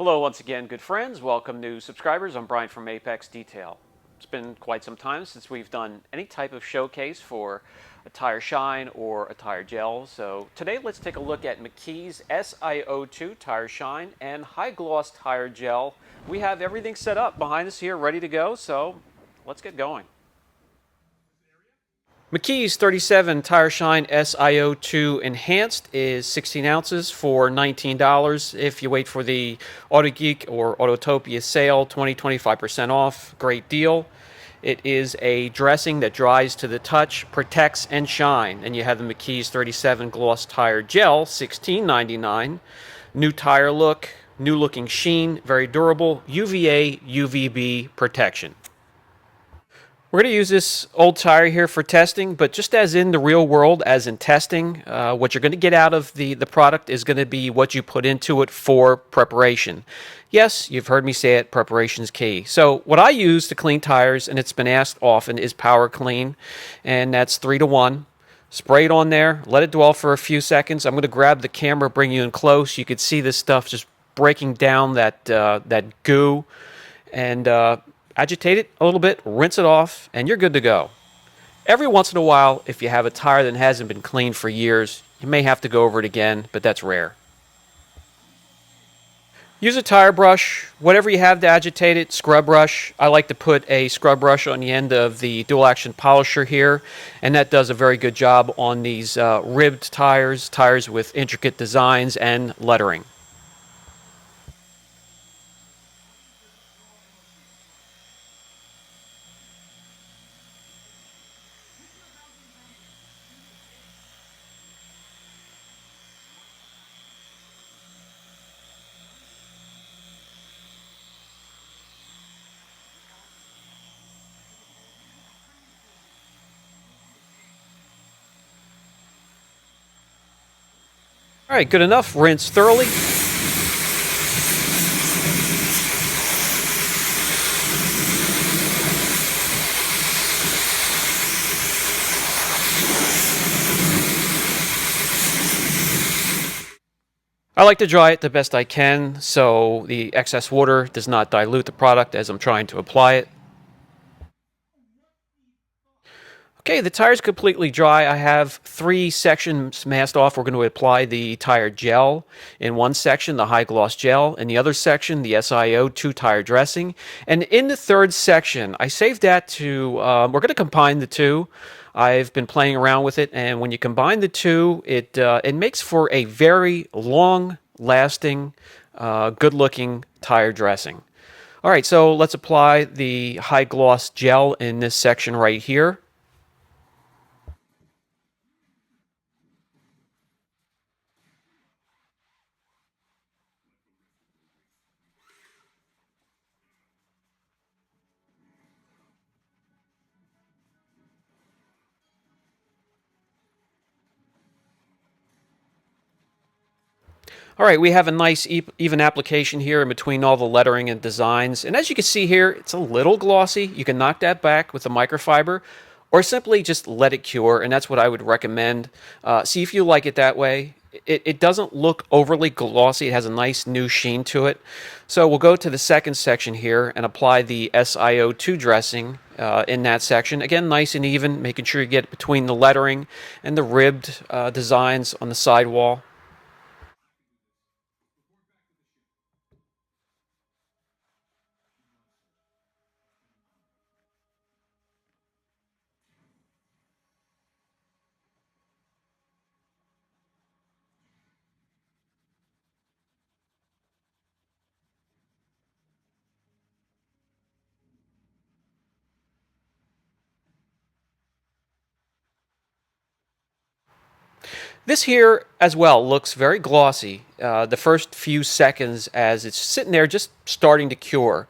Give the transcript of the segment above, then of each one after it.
Hello once again, good friends. Welcome new subscribers. I'm Brian from Apex Detail. It's been quite some time since we've done any type of showcase for a tire shine or a tire gel. So today let's take a look at McKee's Sio2 Tire Shine and High Gloss Tire Gel. We have everything set up behind us here ready to go, so let's get going. McKee's 37 Tire Shine Sio2 Enhanced is 16 ounces for $19. If you wait for the Auto Geek or Autotopia sale, 25% off. Great deal. It is a dressing that dries to the touch, protects, and shine. And you have the McKee's 37 Gloss Tire Gel, $16.99. New tire look, new looking sheen, very durable, UVA, UVB protection. We're going to use this old tire here for testing, but just as in the real world, as in testing, what you're going to get out of the product is going to be what you put into it for preparation. Yes, you've heard me say it, preparation is key. So what I use to clean tires, and it's been asked often, is Power Clean, and that's 3-to-1. Spray it on there, let it dwell for a few seconds. I'm going to grab the camera, bring you in close. You could see this stuff just breaking down that goo, and agitate it a little bit, rinse it off, and you're good to go. Every once in a while, if you have a tire that hasn't been cleaned for years, you may have to go over it again, but that's rare. Use a tire brush, whatever you have to agitate it, scrub brush. I like to put a scrub brush on the end of the dual action polisher here, and that does a very good job on these ribbed tires, tires with intricate designs and lettering. All right, good enough. Rinse thoroughly. I like to dry it the best I can so the excess water does not dilute the product as I'm trying to apply it. Okay, the tire's completely dry. I have 3 sections masked off. We're going to apply the tire gel. In one section, the high gloss gel. In the other section, the Sio2 tire dressing. And in the third section, I saved that to, we're going to combine the two. I've been playing around with it, and when you combine the two, it makes for a very long-lasting, good-looking tire dressing. All right, so let's apply the high gloss gel in this section right here. All right, we have a nice even application here in between all the lettering and designs. And as you can see here, it's a little glossy. You can knock that back with a microfiber or simply just let it cure, and that's what I would recommend. See if you like it that way. It doesn't look overly glossy. It has a nice new sheen to it. So we'll go to the second section here and apply the Sio2 dressing in that section. Again, nice and even, making sure you get between the lettering and the ribbed designs on the sidewall. This here as well looks very glossy the first few seconds as it's sitting there just starting to cure.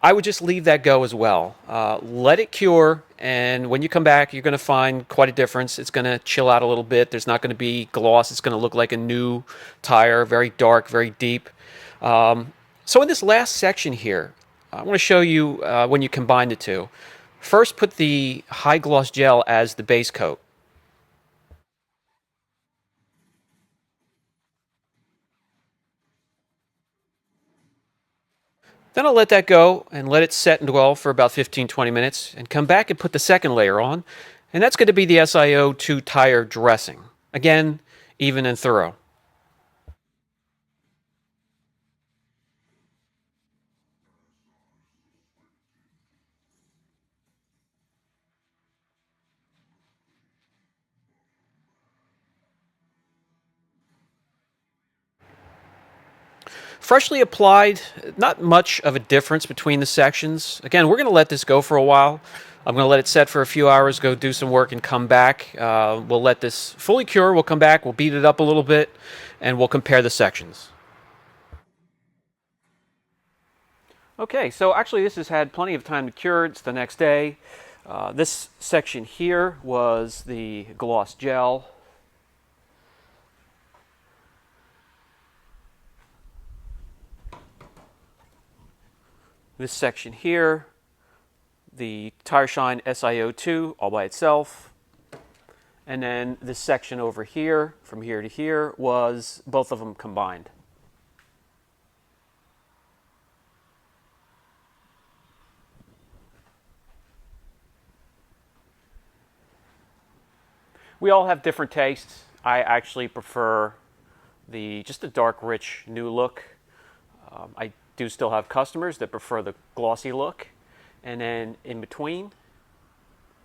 I would just leave that go as well. Let it cure, and when you come back, you're going to find quite a difference. It's going to chill out a little bit. There's not going to be gloss. It's going to look like a new tire, very dark, very deep. So in this last section here, I want to show you when you combine the two. First, put the high gloss gel as the base coat. Then I'll let that go and let it set and dwell for about 15-20 minutes and come back and put the second layer on. And that's going to be the SiO2 tire dressing. Again, even and thorough. Freshly applied, not much of a difference between the sections. Again, we're going to let this go for a while. I'm going to let it set for a few hours, go do some work, and come back. We'll let this fully cure. We'll come back. We'll beat it up a little bit, and we'll compare the sections. Okay, so actually this has had plenty of time to cure. It's the next day. This section here was the gloss gel. This section here, the Tire Shine SiO2 all by itself. And then this section over here, from here to here, was both of them combined. We all have different tastes. I actually prefer just a dark, rich, new look. I do still have customers that prefer the glossy look. And then in between,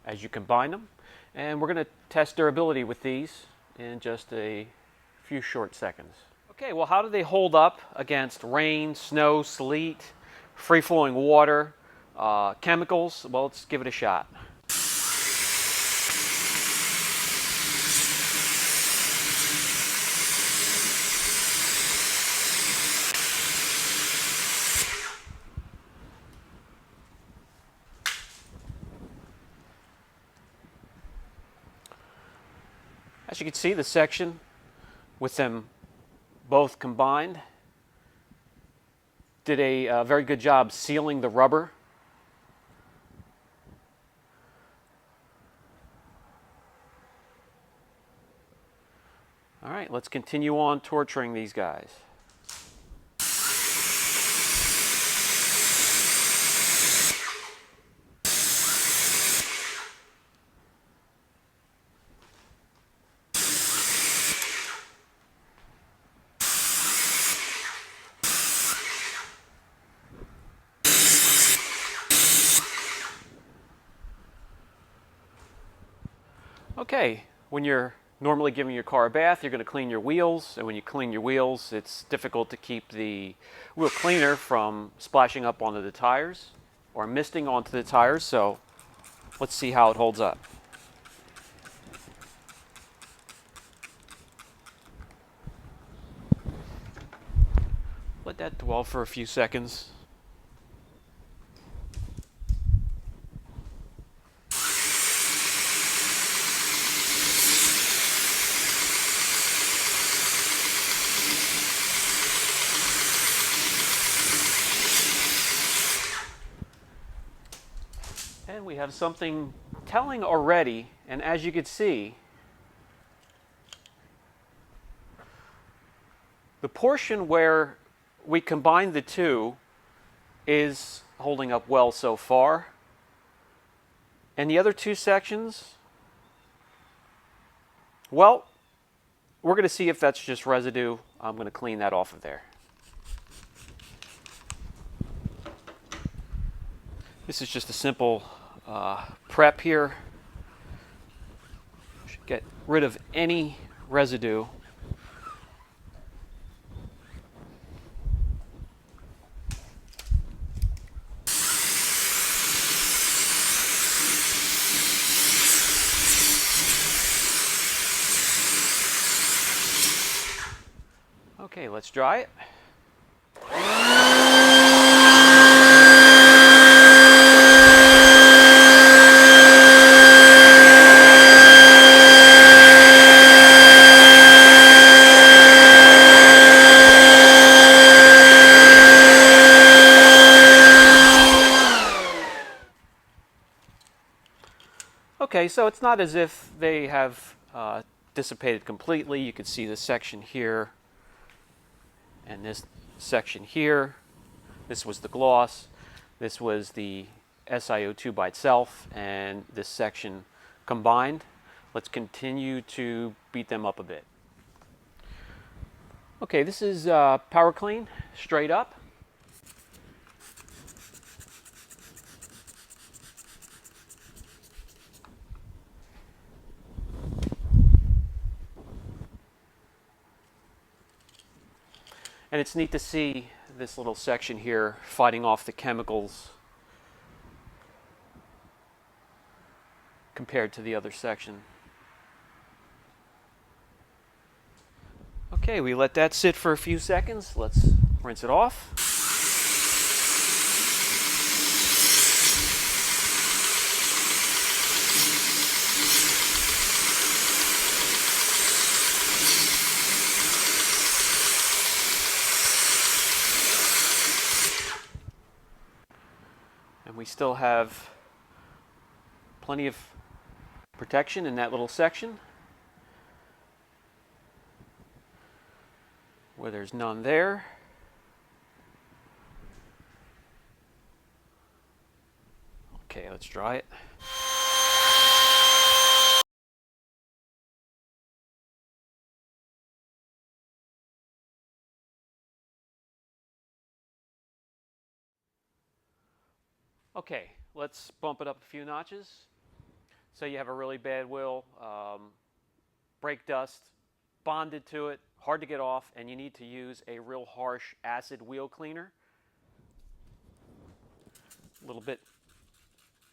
as you combine them, and we're going to test durability with these in just a few short seconds. Okay, well, how do they hold up against rain, snow, sleet, free-flowing water, chemicals? Well, let's give it a shot. As you can see, the section with them both combined did a very good job sealing the rubber. All right, let's continue on torturing these guys. Okay, when you're normally giving your car a bath, you're going to clean your wheels, and when you clean your wheels, it's difficult to keep the wheel cleaner from splashing up onto the tires or misting onto the tires, so let's see how it holds up. Let that dwell for a few seconds. And we have something telling already, and as you can see, the portion where we combined the two is holding up well so far. And the other two sections, well, we're going to see if that's just residue. I'm going to clean that off of there. This is just a simple prep here. Should get rid of any residue. Okay, let's dry it. Okay, so it's not as if they have dissipated completely. You can see this section here and this section here. This was the gloss, this was the SiO2 by itself, and this section combined. Let's continue to beat them up a bit. Okay, this is Power Clean, straight up. And it's neat to see this little section here fighting off the chemicals compared to the other section. Okay, we let that sit for a few seconds. Let's rinse it off. And we still have plenty of protection in that little section where there's none there. Okay, let's dry it. Okay, let's bump it up a few notches. So you have a really bad wheel, brake dust bonded to it, hard to get off, and you need to use a real harsh acid wheel cleaner. A little bit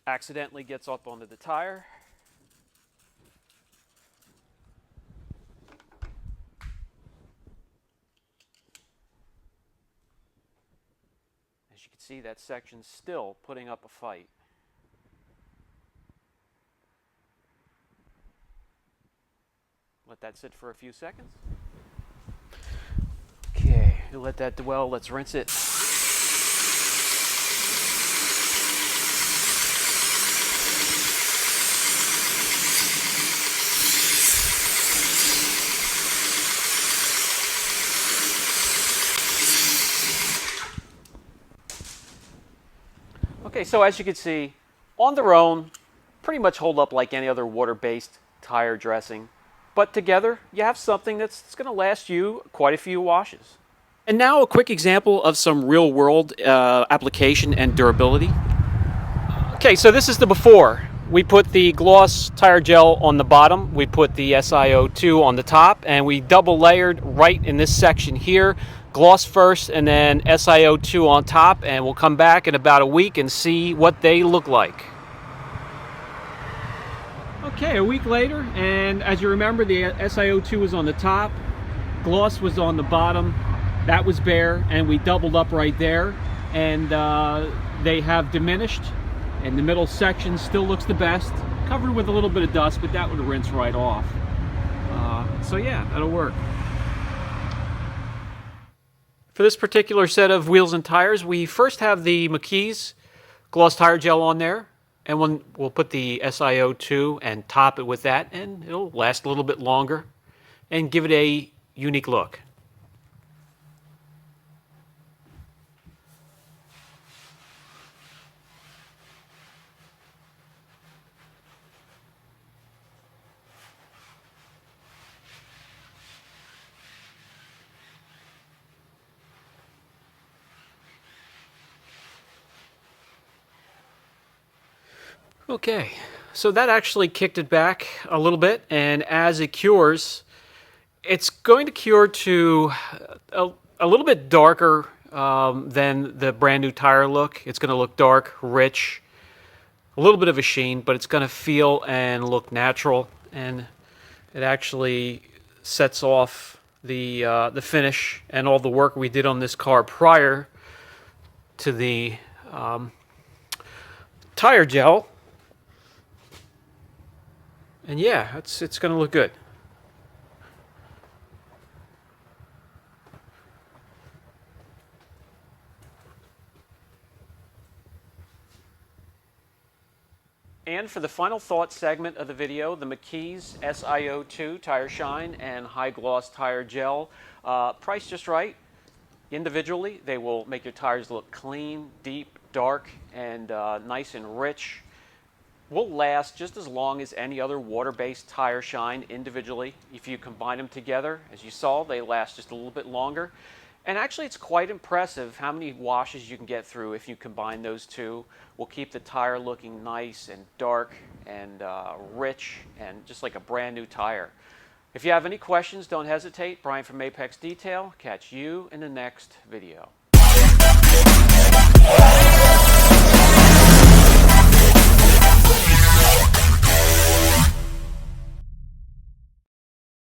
accidentally gets up onto the tire. As you can see, that section's still putting up a fight. Let that sit for a few seconds. Okay, we'll let that dwell. Let's rinse it. Okay, so as you can see, on their own, pretty much hold up like any other water-based tire dressing. But together, you have something that's going to last you quite a few washes. And now a quick example of some real-world application and durability. Okay, so this is the before. We put the gloss tire gel on the bottom, we put the SiO2 on the top, and we double layered right in this section here. Gloss first and then SiO2 on top, and we'll come back in about a week and see what they look like. Okay, a week later, and as you remember, the SiO2 was on the top, gloss was on the bottom, that was bare, and we doubled up right there, and they have diminished, and the middle section still looks the best, covered with a little bit of dust, but that would rinse right off. So yeah, that'll work. For this particular set of wheels and tires, we first have the McKee's gloss tire gel on there, and we'll put the SiO2 and top it with that, and it'll last a little bit longer and give it a unique look. Okay, so that actually kicked it back a little bit, and as it cures, it's going to cure to a little bit darker than the brand new tire look. It's going to look dark, rich, a little bit of a sheen, but it's going to feel and look natural, and it actually sets off the finish and all the work we did on this car prior to the tire gel. And yeah, it's going to look good. And for the final thought segment of the video, the McKee's SiO2 Tire Shine and High Gloss Tire Gel, priced just right. Individually, they will make your tires look clean, deep, dark, and nice and rich. Will last just as long as any other water-based tire shine individually. If you combine them together, as you saw, they last just a little bit longer. And actually, it's quite impressive how many washes you can get through if you combine those two. Will keep the tire looking nice and dark and rich and just like a brand new tire. If you have any questions, don't hesitate. Brian from Apex Detail. Catch you in the next video.